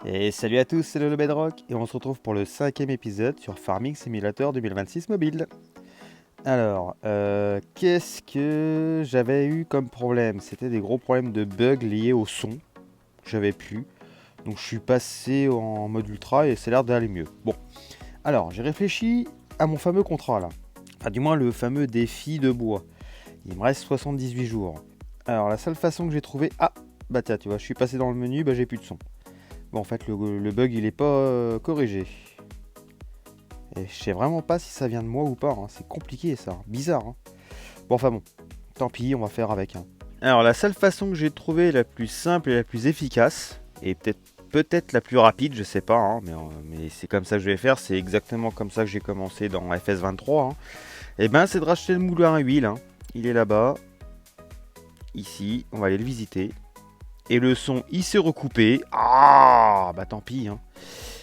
Et salut à tous, c'est le Bedrock et on se retrouve pour le 5e épisode sur Farming Simulator 2026 mobile. Alors, qu'est-ce que j'avais eu comme problème? C'était des gros problèmes de bugs liés au son que j'avais plus. Donc je suis passé en mode ultra et ça a l'air d'aller mieux. Bon, alors j'ai réfléchi à mon fameux contrat là. Enfin du moins le fameux défi de bois. Il me reste 78 jours. Alors la seule façon que j'ai trouvé... Ah, bah tiens, tu vois, je suis passé dans le menu, bah j'ai plus de son. Bon, en fait, le bug, il est pas corrigé. Et je sais vraiment pas si ça vient de moi ou pas. Hein. C'est compliqué, ça. Bizarre. Hein. Bon, enfin bon. Tant pis, on va faire avec. Hein. Alors, la seule façon que j'ai trouvé la plus simple et la plus efficace, et peut-être la plus rapide, je sais pas, hein, mais c'est comme ça que je vais faire. C'est exactement comme ça que j'ai commencé dans FS23. Hein. Et ben, c'est de racheter le moulin à huile. Hein. Il est là-bas. Ici. On va aller le visiter. Et le son, il s'est recoupé. Ah, bah tant pis. Hein.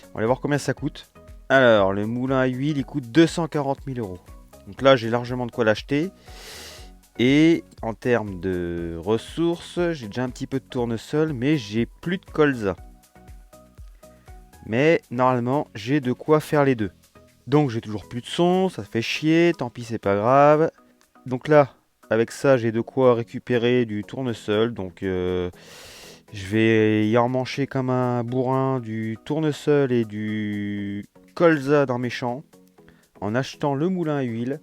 On va aller voir combien ça coûte. Alors, le moulin à huile, il coûte 240 000 euros. Donc là, j'ai largement de quoi l'acheter. Et en termes de ressources, j'ai déjà un petit peu de tournesol, mais j'ai plus de colza. Mais normalement, j'ai de quoi faire les deux. Donc j'ai toujours plus de son, ça fait chier, tant pis, c'est pas grave. Donc là, avec ça, j'ai de quoi récupérer du tournesol. Donc je vais y emmancher comme un bourrin du tournesol et du colza dans mes champs en achetant le moulin à huile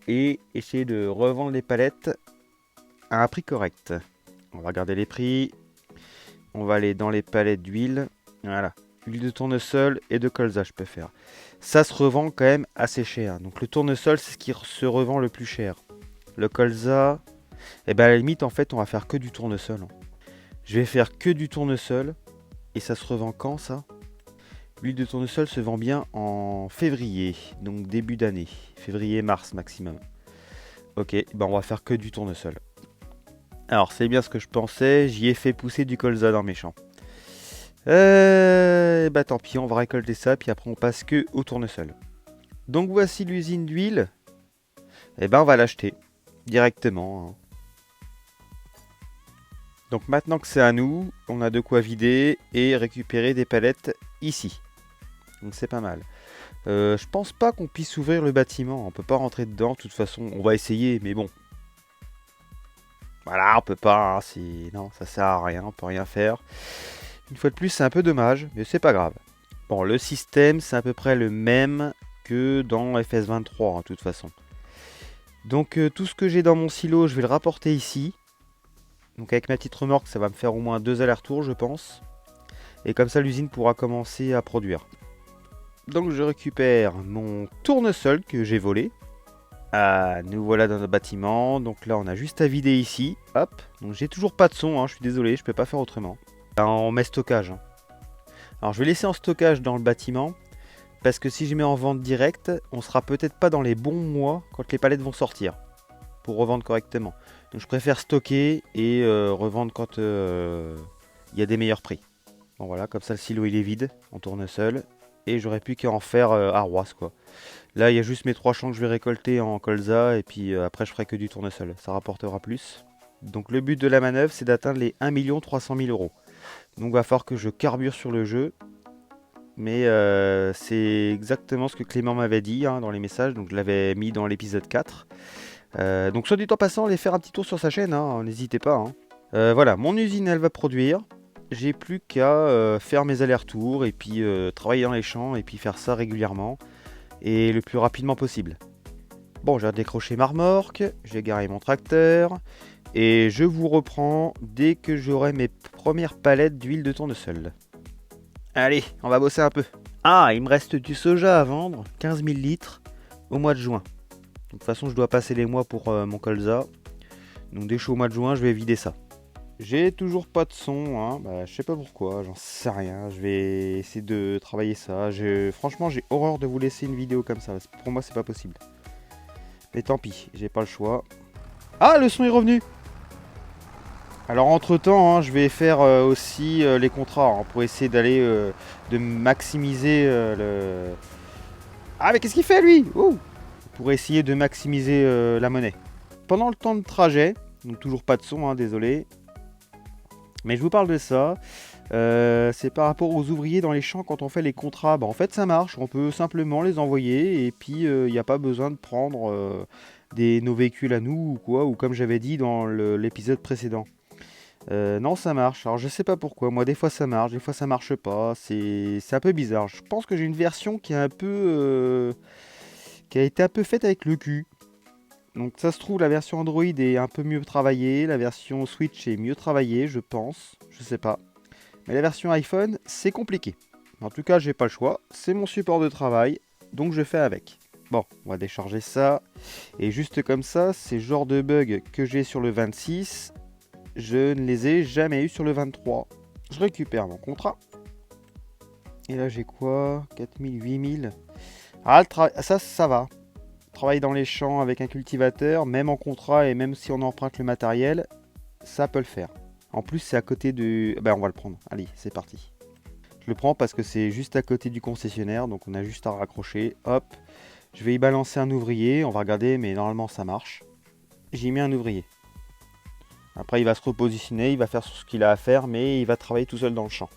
et essayer de revendre les palettes à un prix correct. On va regarder les prix. On va aller dans les palettes d'huile. Voilà. Huile de tournesol et de colza, je peux faire. Ça se revend quand même assez cher. Donc le tournesol, c'est ce qui se revend le plus cher. Le colza, eh ben à la limite, en fait, on va faire que du tournesol. Je vais faire que du tournesol. Et ça se revend quand, ça? L'huile de tournesol se vend bien en février, donc début d'année. Février-mars maximum. Ok, ben on va faire que du tournesol. Alors c'est bien ce que je pensais, j'y ai fait pousser du colza dans mes champs. Bah tant pis, on va récolter ça, puis après on passe que au tournesol. Donc voici l'usine d'huile. Et ben on va l'acheter directement. Hein. Donc maintenant que c'est à nous, on a de quoi vider et récupérer des palettes ici. Donc c'est pas mal. Je pense pas qu'on puisse ouvrir le bâtiment. On peut pas rentrer dedans. De toute façon, on va essayer, mais bon. Voilà, on peut pas. Hein, non, ça sert à rien. On peut rien faire. Une fois de plus, c'est un peu dommage, mais c'est pas grave. Bon, le système, c'est à peu près le même que dans FS23, hein, de toute façon. Donc, tout ce que j'ai dans mon silo, je vais le rapporter ici. Donc, avec ma petite remorque, ça va me faire au moins 2 allers-retours, je pense. Et comme ça, l'usine pourra commencer à produire. Donc, je récupère mon tournesol que j'ai volé. Ah, nous voilà dans notre bâtiment. Donc là, on a juste à vider ici. Hop. Donc j'ai toujours pas de son. Hein, je suis désolé, je peux pas faire autrement. Là, on met stockage. Hein. Alors je vais laisser en stockage dans le bâtiment. Parce que si je mets en vente directe, on sera peut-être pas dans les bons mois quand les palettes vont sortir. Pour revendre correctement. Donc je préfère stocker et revendre quand il y a des meilleurs prix. Bon voilà, comme ça le silo il est vide. On tourne seul. Et j'aurais pu qu'à en faire arroise quoi. Là, il y a juste mes 3 champs que je vais récolter en colza et puis après, je ferai que du tournesol. Ça rapportera plus. Donc, le but de la manœuvre, c'est d'atteindre les 1 300 000 euros. Donc, il va falloir que je carbure sur le jeu. Mais c'est exactement ce que Clément m'avait dit hein, dans les messages. Donc, je l'avais mis dans l'épisode 4. Donc, soit du temps passant, allez faire un petit tour sur sa chaîne. Hein, n'hésitez pas. Hein. Voilà, mon usine, elle va produire. J'ai plus qu'à faire mes allers-retours et puis travailler dans les champs et puis faire ça régulièrement et le plus rapidement possible. Bon, j'ai décroché ma remorque, j'ai garé mon tracteur et je vous reprends dès que j'aurai mes premières palettes d'huile de tournesol. Allez, on va bosser un peu. Ah, il me reste du soja à vendre, 15 000 litres au mois de juin. De toute façon, je dois passer les mois pour mon colza. Donc dès que je suis au mois de juin, je vais vider ça. J'ai toujours pas de son, hein. Bah, je sais pas pourquoi, j'en sais rien. Je vais essayer de travailler ça. Franchement, j'ai horreur de vous laisser une vidéo comme ça. Pour moi, c'est pas possible. Mais tant pis, j'ai pas le choix. Ah, le son est revenu. Alors entre temps, hein, je vais faire aussi les contrats hein, pour essayer d'aller de maximiser le. Ah, mais qu'est-ce qu'il fait lui? Ouh. Pour essayer de maximiser la monnaie. Pendant le temps de trajet, donc toujours pas de son, hein, désolé. Mais je vous parle de ça. C'est par rapport aux ouvriers dans les champs quand on fait les contrats. Bah, en fait, ça marche. On peut simplement les envoyer et puis il n'y a pas besoin de prendre nos véhicules à nous ou quoi, ou comme j'avais dit dans l'épisode précédent. Non, ça marche. Alors, je sais pas pourquoi. Moi, des fois ça marche, des fois ça marche pas. C'est un peu bizarre. Je pense que j'ai une version qui est un peu, qui a été un peu faite avec le cul. Donc, ça se trouve, la version Android est un peu mieux travaillée. La version Switch est mieux travaillée, je pense. Je sais pas. Mais la version iPhone, c'est compliqué. En tout cas, j'ai pas le choix. C'est mon support de travail, donc je fais avec. Bon, on va décharger ça. Et juste comme ça, ces genres de bugs que j'ai sur le 26, je ne les ai jamais eu sur le 23. Je récupère mon contrat. Et là, j'ai quoi? 4000, 8000. Ah, ça va. Travailler dans les champs avec un cultivateur, même en contrat et même si on emprunte le matériel, ça peut le faire. En plus, c'est à côté de... Ben, on va le prendre. Allez, c'est parti. Je le prends parce que c'est juste à côté du concessionnaire, donc on a juste à raccrocher. Hop, je vais y balancer un ouvrier. On va regarder, mais normalement, ça marche. J'ai mis un ouvrier. Après, il va se repositionner, il va faire ce qu'il a à faire, mais il va travailler tout seul dans le champ.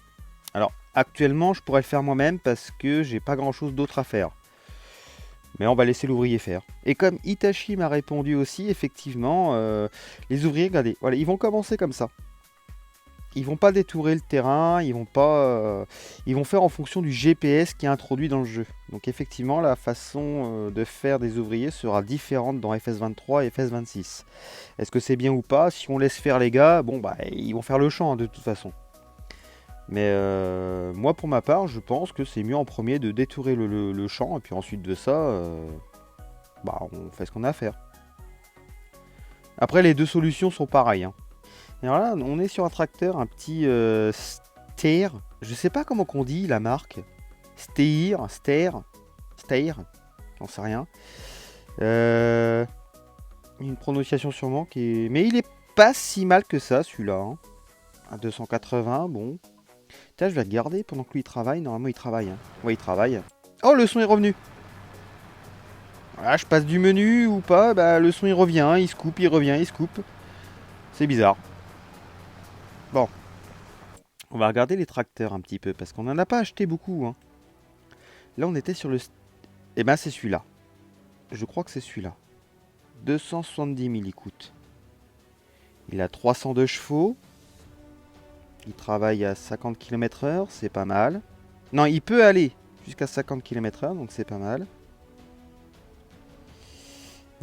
Alors, actuellement, je pourrais le faire moi-même parce que j'ai pas grand-chose d'autre à faire. Mais on va laisser l'ouvrier faire. Et comme Itachi m'a répondu aussi, effectivement, les ouvriers, regardez, voilà, ils vont commencer comme ça. Ils vont pas détourer le terrain, ils vont faire en fonction du GPS qui est introduit dans le jeu. Donc effectivement, la façon de faire des ouvriers sera différente dans FS23 et FS26. Est-ce que c'est bien ou pas? Si on laisse faire les gars, bon bah ils vont faire le champ hein, de toute façon. Mais moi pour ma part, je pense que c'est mieux en premier de détourer le champ et puis ensuite de ça, bah on fait ce qu'on a à faire. Après les deux solutions sont pareilles. Hein. Et alors là, on est sur un tracteur, un petit Steyr. Je sais pas comment qu'on dit la marque. Steyr, j'en sais rien. Une prononciation sûrement qui est... Mais il est pas si mal que ça celui-là. Hein. À 280, bon. Tiens, je vais regarder pendant que lui il travaille. Normalement il travaille. Hein. Ouais, il travaille. Oh, le son est revenu. Voilà, je passe du menu ou pas, bah le son il revient, il se coupe, il revient, il se coupe. C'est bizarre. Bon, on va regarder les tracteurs un petit peu, parce qu'on n'en a pas acheté beaucoup. Hein. Là, on était sur le... Eh ben, c'est celui-là. Je crois que c'est celui-là. 270 000, il coûte. Il a 302 chevaux. Il travaille à 50 km/h, c'est pas mal. Non, il peut aller jusqu'à 50 km/h, donc c'est pas mal.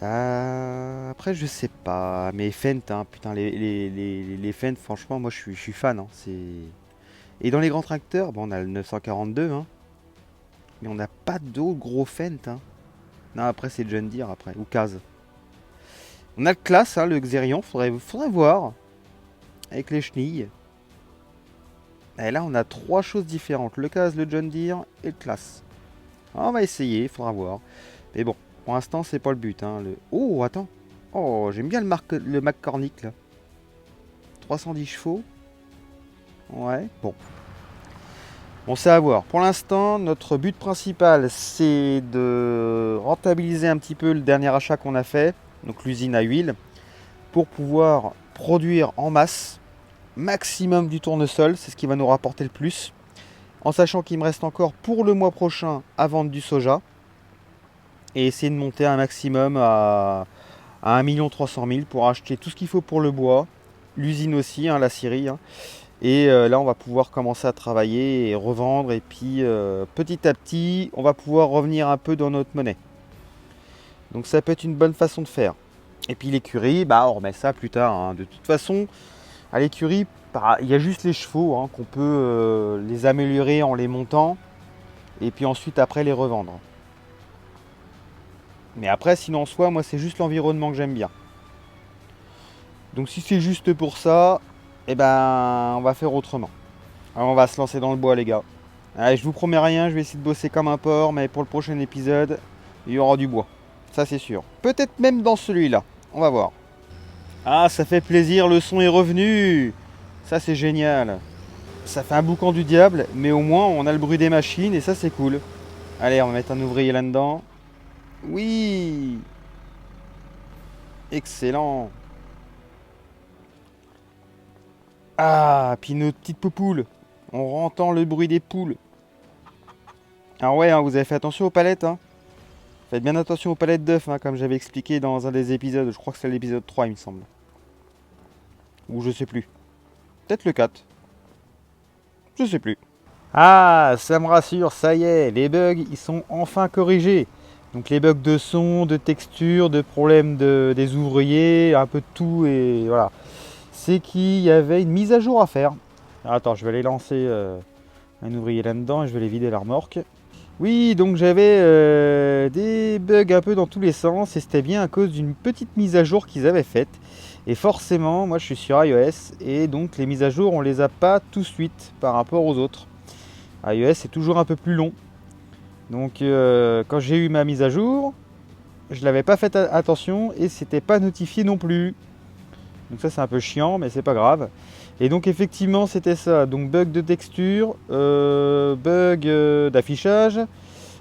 Après, je sais pas. Mais Fendt, hein, putain, les Fendt, franchement, moi, je suis fan. Hein, et dans les grands tracteurs, bon, on a le 942, hein, mais on n'a pas d'autres gros Fendt. Hein. Non, après, c'est John Deere, après, ou Kaz. On a le Class, hein, le Xerion, faudrait voir, avec les chenilles. Et là, on a trois choses différentes, le Kaz, le John Deere et le Class. Ah, on va essayer, faudra voir. Mais bon, pour l'instant, c'est pas le but. Hein, Oh, attends. Oh, j'aime bien le McCormick, là. 310 chevaux. Ouais, bon. Bon, c'est à voir. Pour l'instant, notre but principal, c'est de rentabiliser un petit peu le dernier achat qu'on a fait, donc l'usine à huile, pour pouvoir produire en masse, maximum du tournesol, c'est ce qui va nous rapporter le plus, en sachant qu'il me reste encore pour le mois prochain à vendre du soja, et essayer de monter un maximum à 1 300 000 pour acheter tout ce qu'il faut pour le bois, l'usine aussi, hein, la scierie, hein. Et là, on va pouvoir commencer à travailler et revendre. Et puis, petit à petit, on va pouvoir revenir un peu dans notre monnaie. Donc, ça peut être une bonne façon de faire. Et puis, l'écurie, bah, on remet ça plus tard. Hein. De toute façon, à l'écurie, bah, il y a juste les chevaux hein, qu'on peut les améliorer en les montant. Et puis ensuite, après, les revendre. Mais après, sinon, en soi, moi, c'est juste l'environnement que j'aime bien. Donc, si c'est juste pour ça, eh ben, on va faire autrement. Alors, on va se lancer dans le bois les gars. Allez, je vous promets rien, je vais essayer de bosser comme un porc, mais pour le prochain épisode, il y aura du bois. Ça c'est sûr. Peut-être même dans celui-là. On va voir. Ah, ça fait plaisir, le son est revenu. Ça c'est génial. Ça fait un boucan du diable, mais au moins on a le bruit des machines et ça c'est cool. Allez, on va mettre un ouvrier là-dedans. Oui. Excellent. Ah, puis notre petite poupoule. On entend le bruit des poules. Alors ouais, hein, vous avez fait attention aux palettes. Hein. Faites bien attention aux palettes d'œufs, hein, comme j'avais expliqué dans un des épisodes. Je crois que c'est l'épisode 3, il me semble. Ou je sais plus. Peut-être le 4. Je sais plus. Ah, ça me rassure, ça y est, les bugs, ils sont enfin corrigés. Donc les bugs de son, de texture, de problèmes des ouvriers, un peu de tout, et voilà. C'est qu'il y avait une mise à jour à faire. Alors, attends, je vais aller lancer un ouvrier là-dedans et je vais aller vider la remorque. Oui, donc j'avais des bugs un peu dans tous les sens et c'était bien à cause d'une petite mise à jour qu'ils avaient faite. Et forcément, moi je suis sur iOS et donc les mises à jour on les a pas tout de suite par rapport aux autres. iOS est toujours un peu plus long. Donc quand j'ai eu ma mise à jour, je l'avais pas fait attention et c'était pas notifié non plus. Donc ça c'est un peu chiant mais c'est pas grave. Et donc effectivement c'était ça, donc bug de texture, bug d'affichage,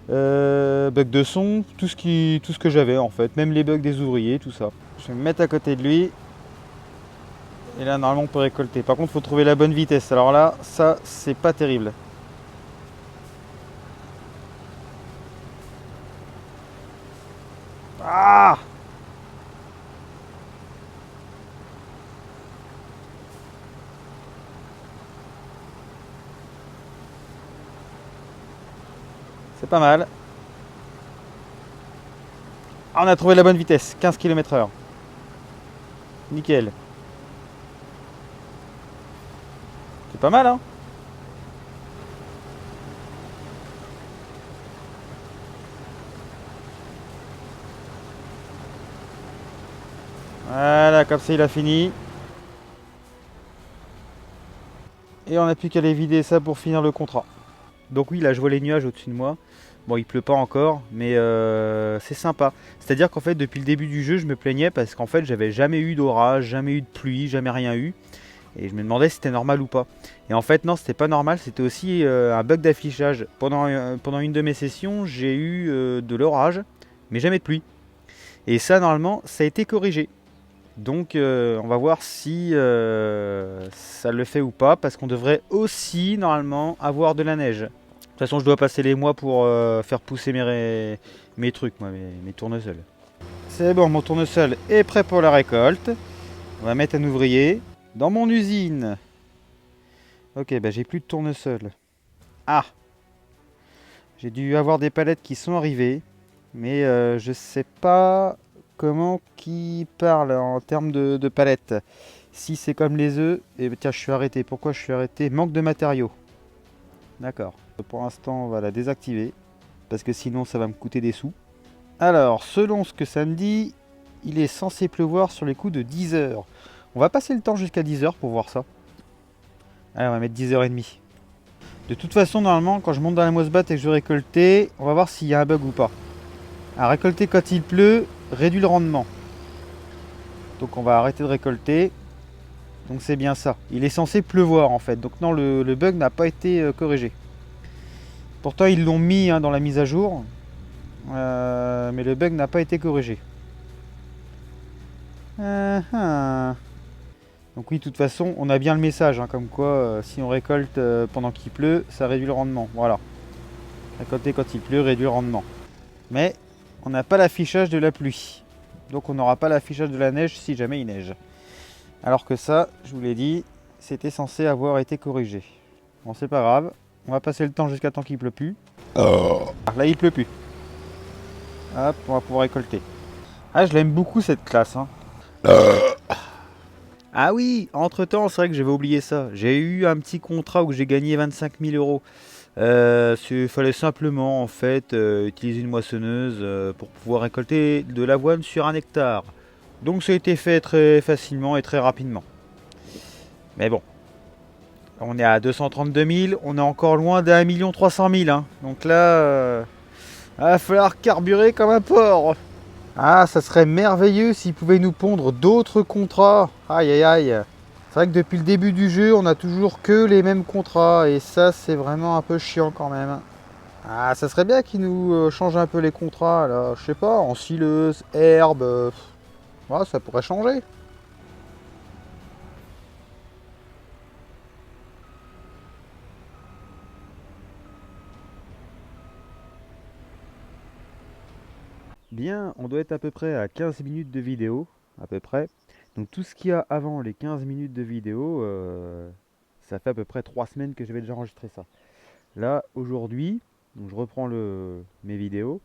bug de son, tout ce que j'avais en fait, même les bugs des ouvriers, tout ça. Je vais me mettre à côté de lui. Et là normalement on peut récolter. Par contre il faut trouver la bonne vitesse. Alors là, ça c'est pas terrible. Ah! C'est pas mal. Ah, on a trouvé la bonne vitesse, 15 km/h. Nickel. C'est pas mal, hein? Voilà, comme ça il a fini. Et on n'a plus qu'à aller vider ça pour finir le contrat. Donc oui, là je vois les nuages au-dessus de moi. Bon, il pleut pas encore, mais c'est sympa. C'est-à-dire qu'en fait, depuis le début du jeu, je me plaignais parce qu'en fait, j'avais jamais eu d'orage, jamais eu de pluie, jamais rien eu. Et je me demandais si c'était normal ou pas. Et en fait, non, c'était pas normal. C'était aussi un bug d'affichage. Pendant une de mes sessions, j'ai eu de l'orage, mais jamais de pluie. Et ça, normalement, ça a été corrigé. Donc, on va voir si ça le fait ou pas, parce qu'on devrait aussi, normalement, avoir de la neige. De toute façon, je dois passer les mois pour faire pousser mes trucs, moi, mes tournesols. C'est bon, mon tournesol est prêt pour la récolte. On va mettre un ouvrier dans mon usine. Ok, bah j'ai plus de tournesol. Ah! J'ai dû avoir des palettes qui sont arrivées, mais je sais pas comment qui parle en termes de palettes. Si c'est comme les œufs, et tiens, je suis arrêté. Pourquoi je suis arrêté? Manque de matériaux. D'accord. Pour l'instant, on va la désactiver, parce que sinon ça va me coûter des sous. Alors, selon ce que ça me dit, il est censé pleuvoir sur les coups de 10 heures. On va passer le temps jusqu'à 10 heures pour voir ça. Allez, on va mettre 10h30. De toute façon, normalement, quand je monte dans la moisse-batte et que je vais récolter, on va voir s'il y a un bug ou pas. À récolter quand il pleut, réduit le rendement. Donc on va arrêter de récolter. Donc c'est bien ça. Il est censé pleuvoir en fait. Donc non, le bug n'a pas été corrigé. Pourtant ils l'ont mis hein, dans la mise à jour. Mais le bug n'a pas été corrigé. Donc oui, de toute façon, on a bien le message. Hein, comme quoi, si on récolte pendant qu'il pleut, ça réduit le rendement. Voilà. Récolter quand il pleut, réduit le rendement. Mais on n'a pas l'affichage de la pluie. Donc on n'aura pas l'affichage de la neige si jamais il neige. Alors que ça, je vous l'ai dit, c'était censé avoir été corrigé. Bon, c'est pas grave. On va passer le temps jusqu'à temps qu'il pleut plus. Là, il pleut plus. Hop, on va pouvoir récolter. Ah, je l'aime beaucoup cette classe. Hein. Ah oui, entre-temps, c'est vrai que j'avais oublié ça. J'ai eu un petit contrat où j'ai gagné 25 000 euros. Il fallait simplement en fait utiliser une moissonneuse pour pouvoir récolter de l'avoine sur 1 hectare. Donc ça a été fait très facilement et très rapidement. Mais bon, on est à 232 000, on est encore loin d'1 300 000. Hein. Donc là, il va falloir carburer comme un porc. Ah, ça serait merveilleux s'ils pouvaient nous pondre d'autres contrats. Aïe aïe aïe. C'est vrai que depuis le début du jeu, on a toujours que les mêmes contrats. Et ça, c'est vraiment un peu chiant quand même. Ah, ça serait bien qu'ils nous changent un peu les contrats. Là, je sais pas, en sileuse, herbe. Ouais, ça pourrait changer. Bien, on doit être à peu près à 15 minutes de vidéo, à peu près. Donc tout ce qu'il y a avant les 15 minutes de vidéo, ça fait à peu près 3 semaines que j'avais déjà enregistré ça. Là, aujourd'hui, donc je reprends mes vidéos.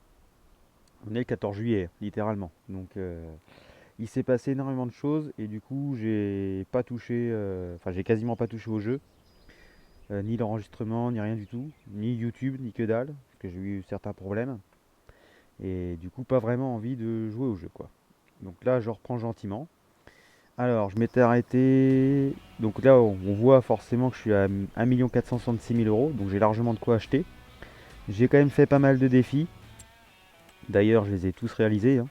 On est le 14 juillet, littéralement. Donc il s'est passé énormément de choses et du coup j'ai pas touché, enfin j'ai quasiment pas touché au jeu. Ni l'enregistrement, ni rien du tout, ni YouTube, ni que dalle, parce que j'ai eu certains problèmes. Et du coup pas vraiment envie de jouer au jeu quoi. Donc là je reprends gentiment. Alors je m'étais arrêté. Donc là on voit forcément que je suis à 1 466 000 euros, donc j'ai largement de quoi acheter. J'ai quand même fait pas mal de défis. D'ailleurs je les ai tous réalisés, hein.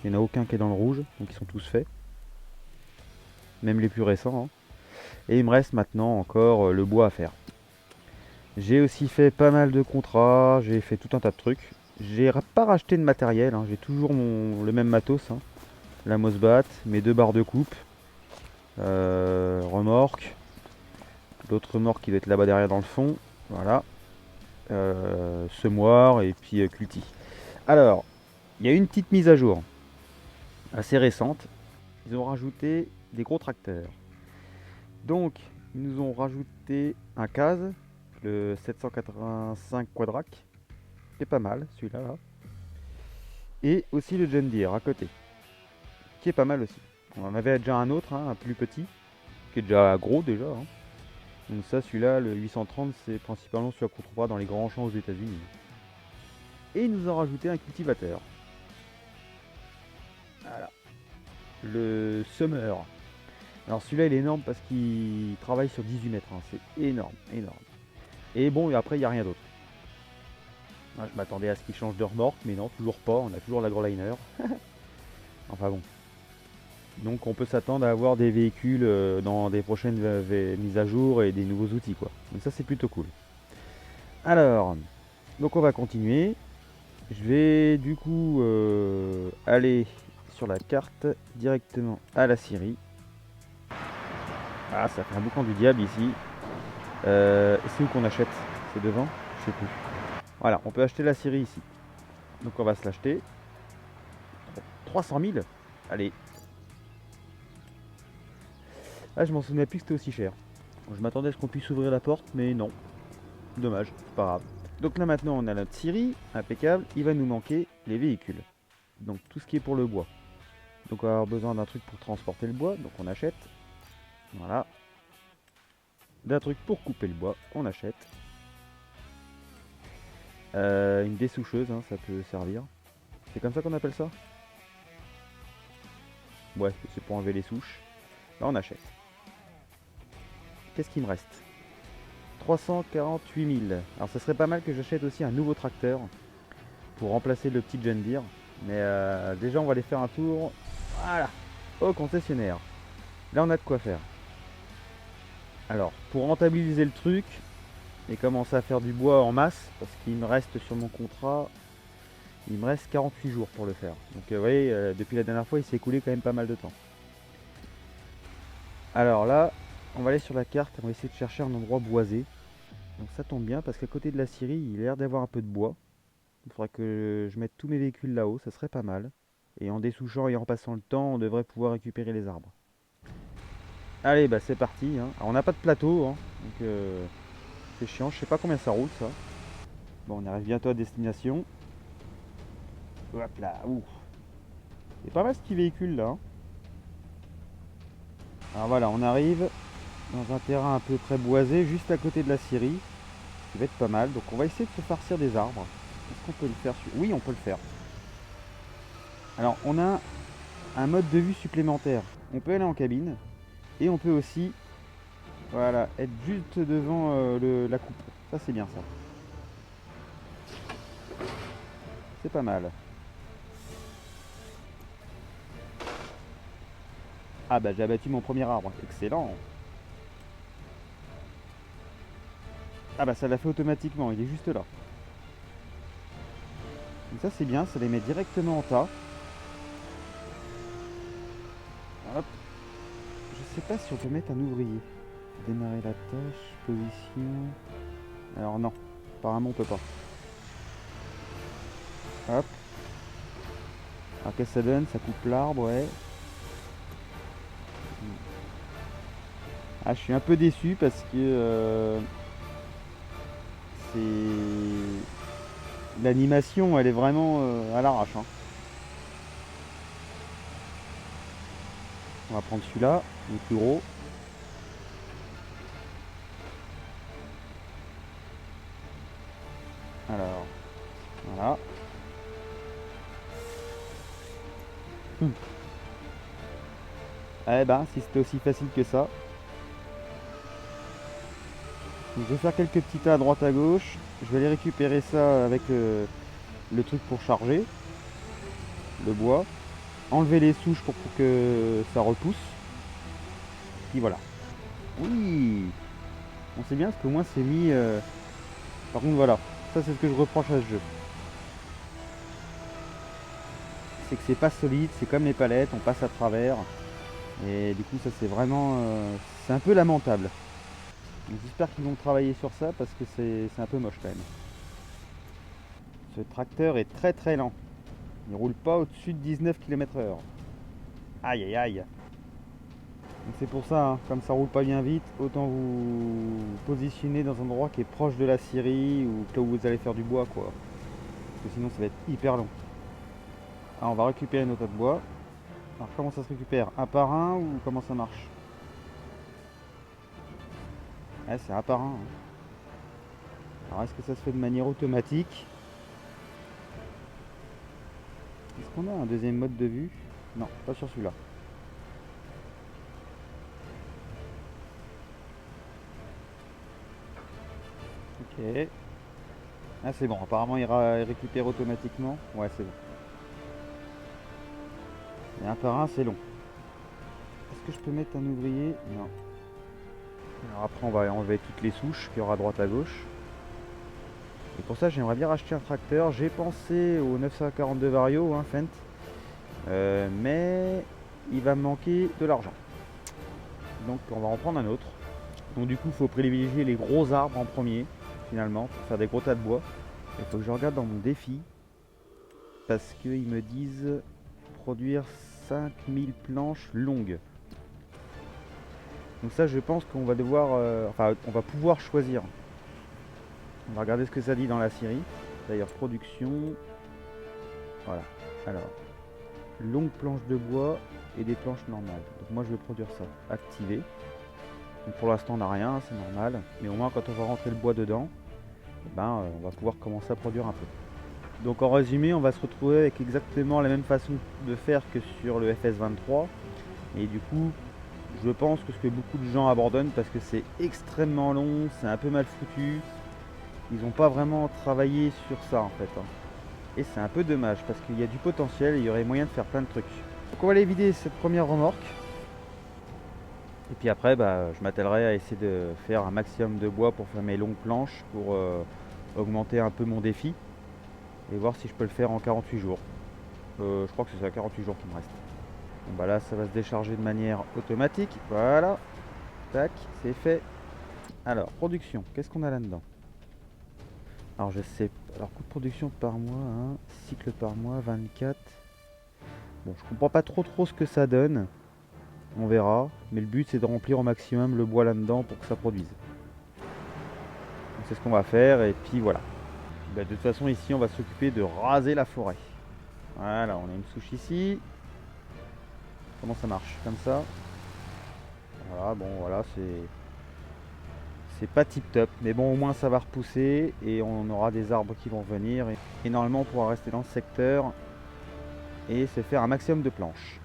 Il n'y en a aucun qui est dans le rouge, donc ils sont tous faits. Même les plus récents, hein. Et il me reste maintenant encore le bois à faire. J'ai aussi fait pas mal de contrats, j'ai fait tout un tas de trucs. J'ai pas racheté de matériel, hein. J'ai toujours le même matos, hein. La Mosbat, mes deux barres de coupe, remorque, l'autre remorque qui doit être là-bas derrière dans le fond, voilà, semoir et puis culti. Alors, il y a une petite mise à jour assez récente. Ils ont rajouté des gros tracteurs. Donc, ils nous ont rajouté un case, le 785 Quadrac, qui est pas mal celui-là, là. Et aussi le John Deere à côté, qui est pas mal aussi. On en avait déjà un autre, hein, un plus petit, qui est déjà gros déjà, hein. Donc ça, celui-là, le 830, c'est principalement celui qu'on trouvera dans les grands champs aux États-Unis. Et ils nous ont rajouté un cultivateur. Voilà. Le Summer. Alors celui-là, il est énorme parce qu'il travaille sur 18 mètres, hein. C'est énorme, énorme. Et bon, et après, il n'y a rien d'autre. Ah, je m'attendais à ce qu'il change de remorque, mais non, toujours pas. On a toujours l'agroliner. Enfin bon. Donc on peut s'attendre à avoir des véhicules dans des prochaines mises à jour et des nouveaux outils, quoi. Donc ça, c'est plutôt cool. Alors, donc on va continuer. Je vais du coup aller sur la carte directement à la Syrie. Ah, ça fait un boucan du diable ici. C'est où qu'on achète? C'est devant? Je sais plus. Voilà, on peut acheter la Syrie ici. Donc on va se l'acheter. 300 000. Allez. Ah, je m'en souvenais plus que c'était aussi cher. Je m'attendais à ce qu'on puisse ouvrir la porte, mais non. Dommage, c'est pas grave. Donc là maintenant on a notre Syrie, impeccable. Il va nous manquer les véhicules. Donc tout ce qui est pour le bois. Donc on va avoir besoin d'un truc pour transporter le bois, donc on achète. Voilà. D'un truc pour couper le bois, on achète. Une dessoucheuse, hein, ça peut servir. C'est comme ça qu'on appelle ça? Ouais, c'est pour enlever les souches. Là on achète. Qu'est-ce qui me reste? 348 000. Alors ça serait pas mal que j'achète aussi un nouveau tracteur pour remplacer le petit John Deere. Mais déjà on va aller faire un tour. Voilà, au concessionnaire. Là on a de quoi faire. Alors pour rentabiliser le truc et commencer à faire du bois en masse, parce qu'il me reste sur mon contrat, il me reste 48 jours pour le faire. Donc vous voyez, depuis la dernière fois il s'est écoulé quand même pas mal de temps. Alors là, on va aller sur la carte, on va essayer de chercher un endroit boisé. Donc ça tombe bien parce qu'à côté de la scierie, il a l'air d'avoir un peu de bois. Il faudra que je mette tous mes véhicules là-haut, ça serait pas mal. Et en dessouchant et en passant le temps, on devrait pouvoir récupérer les arbres. Allez, bah c'est parti, hein. Alors on n'a pas de plateau, hein, donc c'est chiant, je sais pas combien ça roule ça. Bon, on arrive bientôt à destination. Hop là, ouh. C'est pas mal ce petit véhicule là, hein. Alors voilà, on arrive dans un terrain à peu près boisé, juste à côté de la scierie. Qui va être pas mal, donc on va essayer de se farcir des arbres. Est-ce qu'on peut le faire? Oui, on peut le faire. Alors on a un mode de vue supplémentaire. On peut aller en cabine et on peut aussi, voilà, être juste devant la coupe. Ça c'est bien ça. C'est pas mal. Ah bah j'ai abattu mon premier arbre. Excellent. Ah bah ça l'a fait automatiquement, il est juste là. Donc ça c'est bien, ça les met directement en tas. Hop. Je sais pas si on peut mettre un ouvrier. Démarrer la tâche, position. Alors non, apparemment on peut pas. Hop. Alors qu'est-ce que ça donne? Ça coupe l'arbre, ouais. Ah, je suis un peu déçu parce que c'est... L'animation, elle est vraiment à l'arrache, hein. On va prendre celui-là, le plus gros. Alors, voilà. Eh ben, si c'était aussi facile que ça. Donc, je vais faire quelques petits tas à droite à gauche. Je vais aller récupérer ça avec le truc pour charger, le bois. Enlever les souches pour que ça repousse. Puis voilà. Oui, on sait bien parce qu'au moins c'est mis... Par contre voilà, ça c'est ce que je reproche à ce jeu. C'est que c'est pas solide, c'est comme les palettes, on passe à travers. Et du coup ça c'est vraiment... c'est un peu lamentable. Donc, j'espère qu'ils vont travailler sur ça parce que c'est un peu moche quand même. Ce tracteur est très très lent. Il roule pas au-dessus de 19 km/h. Aïe aïe aïe. Donc c'est pour ça, hein, comme ça roule pas bien vite, autant vous positionner dans un endroit qui est proche de la scierie ou là où vous allez faire du bois quoi. Parce que sinon ça va être hyper long. Alors on va récupérer nos tas de bois. Alors comment ça se récupère? Un par un ou comment ça marche? Ouais, c'est un par un, hein. Alors est-ce que ça se fait de manière automatique? Est-ce qu'on a un deuxième mode de vue? Non, pas sur celui-là. Ok. Ah c'est bon, apparemment il récupère automatiquement. Ouais c'est bon. Et un par un c'est long. Est-ce que je peux mettre un ouvrier? Non. Alors après on va enlever toutes les souches qu'il y aura à droite à gauche. Et pour ça j'aimerais bien racheter un tracteur. J'ai pensé au 942 Vario, hein, Fendt. Mais il va me manquer de l'argent. Donc on va en prendre un autre. Donc du coup il faut privilégier les gros arbres en premier, finalement, pour faire des gros tas de bois. Il faut que je regarde dans mon défi. Parce qu'ils me disent produire 5000 planches longues. Donc ça je pense qu'on va devoir... enfin on va pouvoir choisir. On va regarder ce que ça dit dans la série. D'ailleurs production. Voilà. Alors, longue planche de bois et des planches normales. Donc moi je vais produire ça. Activer. Donc pour l'instant on n'a rien, c'est normal. Mais au moins quand on va rentrer le bois dedans, eh ben, on va pouvoir commencer à produire un peu. Donc en résumé, on va se retrouver avec exactement la même façon de faire que sur le FS23. Et du coup, je pense que ce que beaucoup de gens abandonnent parce que c'est extrêmement long, c'est un peu mal foutu. Ils n'ont pas vraiment travaillé sur ça en fait, hein. Et c'est un peu dommage parce qu'il y a du potentiel et il y aurait moyen de faire plein de trucs. Donc on va aller vider cette première remorque. Et puis après, je m'attellerai à essayer de faire un maximum de bois pour faire mes longues planches, pour augmenter un peu mon défi. Et voir si je peux le faire en 48 jours. Je crois que c'est ça, 48 jours qui me reste. Bon bah là, ça va se décharger de manière automatique. Voilà. Tac, c'est fait. Alors, production, qu'est-ce qu'on a là-dedans? Alors je sais, alors coût de production par mois, hein, cycle par mois, 24. Bon, je comprends pas trop ce que ça donne. On verra. Mais le but c'est de remplir au maximum le bois là-dedans pour que ça produise. Donc c'est ce qu'on va faire et puis voilà. Bah, de toute façon ici on va s'occuper de raser la forêt. Voilà, on a une souche ici. Comment ça marche? Comme ça. Voilà, bon voilà, c'est pas tip top, mais bon au moins ça va repousser et on aura des arbres qui vont venir et normalement on pourra rester dans ce secteur et se faire un maximum de planches.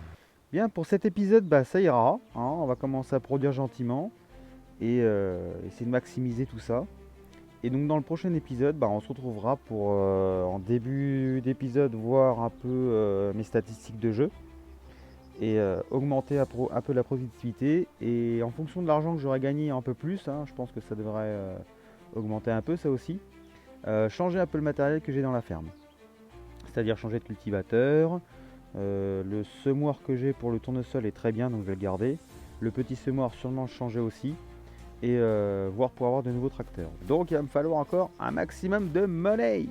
Bien, pour cet épisode ça ira, hein, on va commencer à produire gentiment et essayer de maximiser tout ça. Et donc dans le prochain épisode on se retrouvera pour en début d'épisode voir un peu mes statistiques de jeu et augmenter un peu la productivité et en fonction de l'argent que j'aurai gagné un peu plus, hein, je pense que ça devrait augmenter un peu ça aussi, changer un peu le matériel que j'ai dans la ferme, c'est à dire changer de cultivateur, le semoir que j'ai pour le tournesol est très bien donc je vais le garder, le petit semoir sûrement changer aussi et voir pour avoir de nouveaux tracteurs. Donc il va me falloir encore un maximum de money.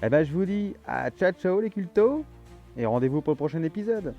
Et je vous dis à ciao ciao les cultos. et rendez-vous pour le prochain épisode.